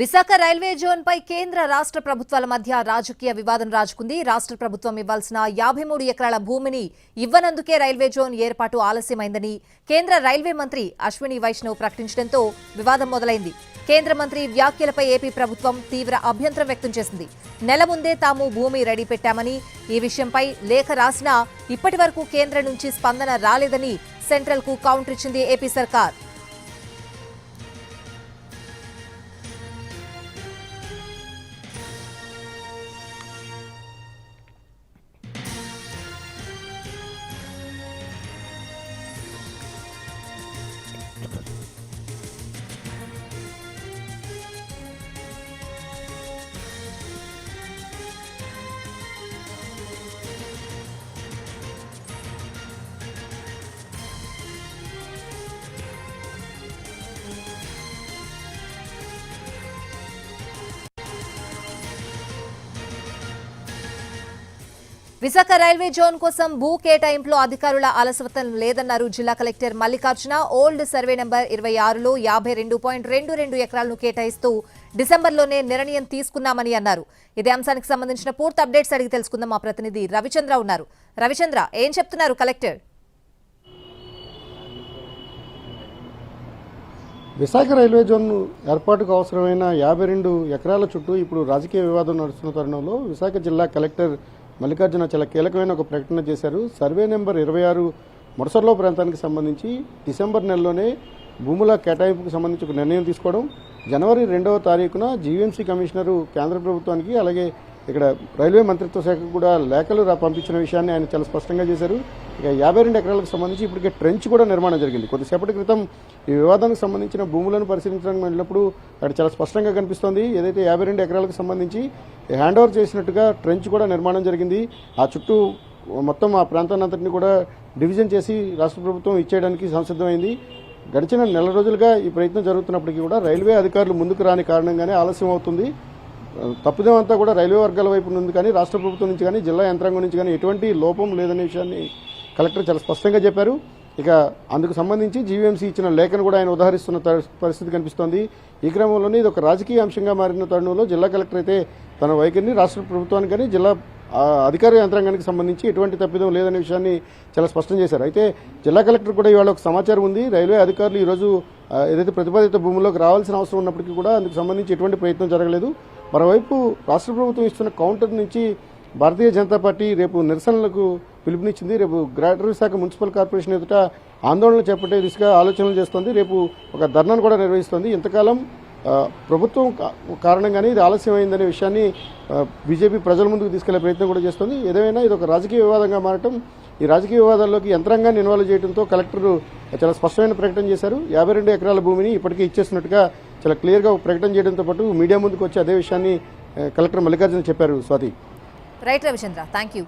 Visakha railway zone పై కేంద్ర రాష్ట్ర ప్రభుత్వాల మధ్య రాజకీయ వివాదం రాజుకుంది. రాష్ట్ర ప్రభుత్వం ఇవ్వాల్సిన 53 ఎకరాల భూమిని ఇవ్వనందుకే రైల్వే జోన్ ఏర్పాటు ఆలస్యమైందని కేంద్ర రైల్వే మంత్రి అశ్విని వైష్ణవ్ ప్రకటించడంతో వివాదం మొదలైంది. కేంద్ర మంత్రి వ్యాఖ్యలపై ఏపీ ప్రభుత్వం తీవ్ర అభ్యంతరం వ్యక్తం చేసింది. నెల ముందే తాము భూమి రెడీ పెట్టామని, ఈ విషయంపై లేఖ రాసినా ఇప్పటివరకు కేంద్రం నుంచి స్పందన రాలేదని సెంట్రల్ కు కౌంటర్ ఇచ్చింది ఏపీ సర్కార్. విశాఖ రైల్వే జోన్ కోసం భూ కేటాయింపులో అధికారుల అలసత్వం లేదన్నారు జిల్లా collector Mallikarjuna. Old survey number 26లో 52.22 ఎకరాలను కేటాయిస్తూ డిసెంబర్లోనే నిర్ణయం తీసుకున్నామని అన్నారు. ఇదే అంశానికి సంబంధించిన పూర్తి అప్డేట్స్ అడిగి తెలుసుకుందాం. మా ప్రతినిధి రవిచంద్ర ఉన్నారు. రవిచంద్ర, ఏం చెప్తున్నారు కలెక్టర్? విశాఖ రైల్వే జోన్ ఏర్పాటుకు అవసరమైన 52 ఎకరాల చుట్టూ ఇప్పుడు రాజకీయ వివాదం నడుస్తున్న తరుణంలో విశాఖ జిల్లా కలెక్టర్ మల్లికార్జున చాలా కీలకమైన ఒక ప్రకటన చేశారు. సర్వే నెంబర్ 26 ముడసర్లో ప్రాంతానికి సంబంధించి డిసెంబర్ నెలలోనే భూముల కేటాయింపుకు సంబంధించి ఒక నిర్ణయం తీసుకోవడం, జనవరి 2వ తారీఖున జీవీఎంసీ కమిషనరు కేంద్ర ప్రభుత్వానికి అలాగే ఇక్కడ రైల్వే మంత్రిత్వ శాఖకు కూడా లేఖలు పంపించిన విషయాన్ని ఆయన చాలా స్పష్టంగా చేశారు. ఇక 52 ఎకరాలకు సంబంధించి ఇప్పటికే ట్రెంచ్ కూడా నిర్మాణం జరిగింది. కొద్దిసేపటి క్రితం ఈ వివాదానికి సంబంధించిన భూములను పరిశీలించడానికి వెళ్ళినప్పుడు అక్కడ చాలా స్పష్టంగా కనిపిస్తోంది. ఏదైతే 52 ఎకరాలకు సంబంధించి హ్యాండ్ ఓవర్ చేసినట్టుగా ట్రెంచ్ కూడా నిర్మాణం జరిగింది. ఆ చుట్టూ మొత్తం ఆ ప్రాంతాన్ని అంతటిని కూడా డివిజన్ చేసి రాష్ట్ర ప్రభుత్వం ఇచ్చేయడానికి సంసిద్ధమైంది. గడిచిన నెల రోజులుగా ఈ ప్రయత్నం జరుగుతున్నప్పటికీ కూడా రైల్వే అధికారులు ముందుకు రాని కారణంగానే ఆలస్యం అవుతుంది. తప్పుదేం అంతా కూడా రైల్వే వర్గాల వైపు నుండి కానీ రాష్ట్ర ప్రభుత్వం నుంచి కానీ జిల్లా యంత్రాంగం నుంచి కానీ ఎటువంటి లోపం లేదనే విషయాన్ని కలెక్టర్ చాలా స్పష్టంగా చెప్పారు. ఇక అందుకు సంబంధించి జీవీఎంసీ ఇచ్చిన లేఖను కూడా ఆయన ఉదాహరిస్తున్న పరిస్థితి కనిపిస్తోంది. ఈ క్రమంలోనే ఇది ఒక రాజకీయ అంశంగా మారిన తరుణంలో జిల్లా కలెక్టర్ అయితే తన వైఖరిని రాష్ట్ర ప్రభుత్వానికి కానీ జిల్లా అధికార యంత్రాంగానికి సంబంధించి ఎటువంటి తప్పిదం లేదనే విషయాన్ని చాలా స్పష్టం చేశారు. అయితే జిల్లా కలెక్టర్ కూడా ఇవాళ ఒక సమాచారం ఉంది. రైల్వే అధికారులు ఈరోజు ఏదైతే ప్రతిపాదిత భూముల్లోకి రావాల్సిన అవసరం ఉన్నప్పటికీ కూడా అందుకు సంబంధించి ఎటువంటి ప్రయత్నం జరగలేదు. మరోవైపు రాష్ట్ర ప్రభుత్వం ఇస్తున్న కౌంటర్ నుంచి భారతీయ జనతా పార్టీ రేపు నిరసనలకు పిలుపునిచ్చింది. రేపు గ్రేటర్ విశాఖ మున్సిపల్ కార్పొరేషన్ ఎదుట ఆందోళనలు చేపట్టే దిశగా ఆలోచనలు చేస్తోంది. రేపు ఒక ధర్నాను కూడా నిర్వహిస్తోంది. ఇంతకాలం ప్రభుత్వం కారణంగానే ఇది ఆలస్యమైందనే విషయాన్ని బీజేపీ ప్రజల ముందుకు తీసుకెళ్లే ప్రయత్నం కూడా చేస్తోంది. ఏదేమైనా ఇది ఒక రాజకీయ వివాదంగా మారటం, ఈ రాజకీయ వివాదాల్లోకి యంత్రాంగాన్ని ఇన్వాల్వ్ చేయడంతో కలెక్టర్ చాలా స్పష్టమైన ప్రకటన చేశారు. 52 ఎకరాల భూమిని ఇప్పటికే ఇచ్చేసినట్టుగా చాలా క్లియర్గా ప్రకటన చేయడంతో పాటు మీడియా ముందుకు వచ్చి అదే విషయాన్ని కలెక్టర్ మల్లికార్జున చెప్పారు. Swathi. Right Ravichandra, thank you.